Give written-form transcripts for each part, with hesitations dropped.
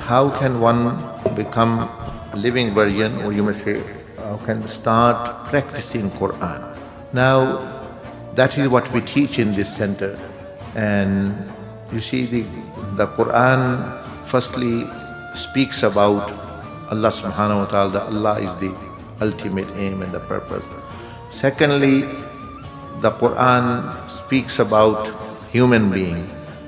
how can one become a living version, or you may say, how can start practicing Quran? Now, that is what we teach in this center. And you see, the Quran firstly speaks about Allah subhanahu wa ta'ala, that Allah is the ultimate aim and the purpose. Secondly, the Quran speaks about human being,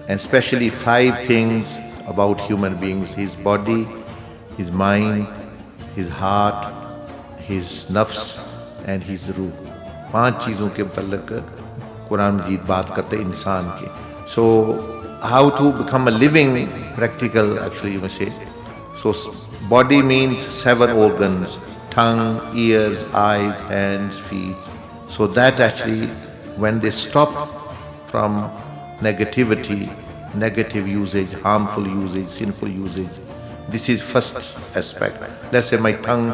and especially 5 things about human beings: his body, his mind, his heart, his nafs and his ruh. 5 चीज़ों के मुतल्लिक़ कुरान मजीद बात करते हैं इंसान की. So how to become a living practical, actually you may say. So body means 7 organs: tongue, ears, eyes, hands, feet. So that actually, when they stop from negativity, negative usage, harmful usage, sinful usage, this is first aspect. Let's say my tongue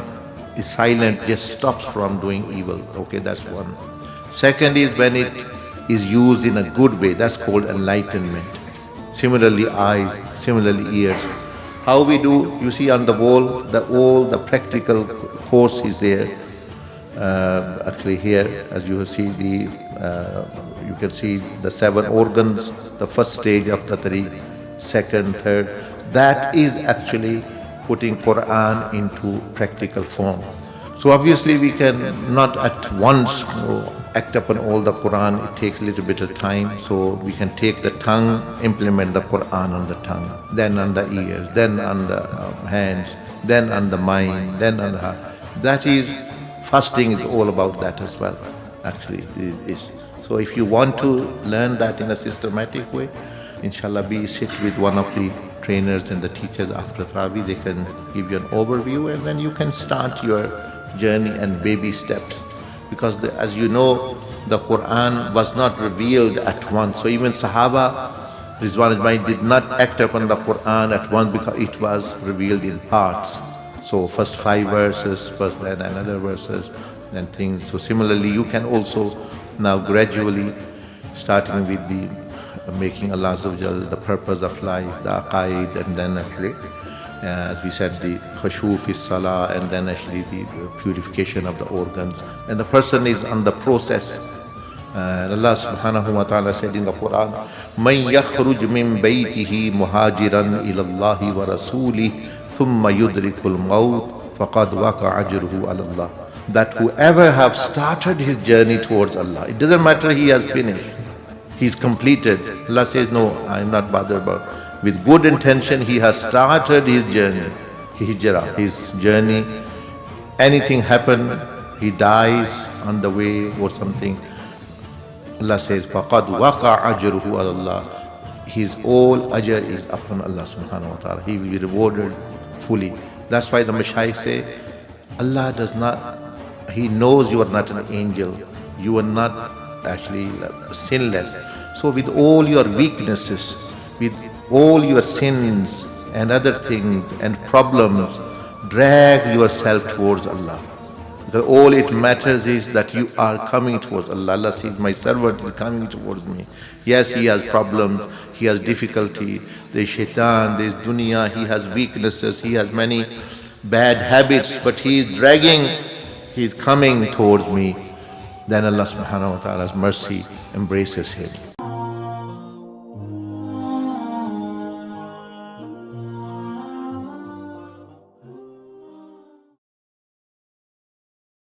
is silent, just stops from doing evil. Okay, that's one. Second is when it is used in a good way, that's called enlightenment. Similarly eyes, similarly ears. How we do, you see on the wall, all the practical course is there. Actually here, as you see you can see the 7 organs, the first stage of the 3, second, third. That is actually putting Quran into practical form. So obviously we can not at once act upon all the Quran. It takes a little bit of time. So we can take the tongue, implement the Quran on the tongue, then on the ears, then on the hands, then on the mind, then on the heart. That is, fasting is all about that as well, actually it is. So if you want to learn that in a systematic way, inshallah, sit with one of the trainers and the teachers after Tarawih. They can give you an overview, and then you can start your journey and baby steps. Because as you know, the Quran was not revealed at once. So even Sahaba, Rizwan Ajmain, did not act upon the Quran at once because it was revealed in parts. So first 5 verses, first then another verses, then things. So similarly, you can also now gradually, starting with the making Allah Azza wa Jal the purpose of life, the aqaid, and then actually, as we said, the khushu fi salah, and then actually the purification of the organs. And the person is on the process. Allah subhanahu wa ta'ala said in the Quran, مَنْ يَخْرُجْ مِنْ بَيْتِهِ مُهَاجِرًا إِلَى اللَّهِ وَرَسُولِهِ ثُمَّ يُدْرِكُ الْمَوْتِ فَقَدْ وَقَعَ أَجْرُهُ عَلَى اللَّهِ. That whoever have started his journey towards Allah, it doesn't matter he has finished, he's completed. Allah says, no, I'm not bothered about. With good intention, he has started his journey, his journey. Anything happen, he dies on the way or something. Allah says, فَقَدْ وَقَعَ أَجْرُهُ عَلَى اللَّهِ. His all ajr is upon Allah subhanahu wa ta'ala. He will be rewarded fully. That's why the Mashayikh say, Allah does not, He knows you are not an angel. You are not actually sinless. So with all your weaknesses, with all your sins and other things and problems, drag yourself towards Allah. Because all it matters is that you are coming towards Allah. Allah says, my servant is coming towards me. Yes, he has problems, he has difficulty, there is shaitan, there is dunya, he has weaknesses, he has many bad habits, but he is dragging, he is coming towards me. Then Allah subhanahu wa ta'ala's mercy embraces him.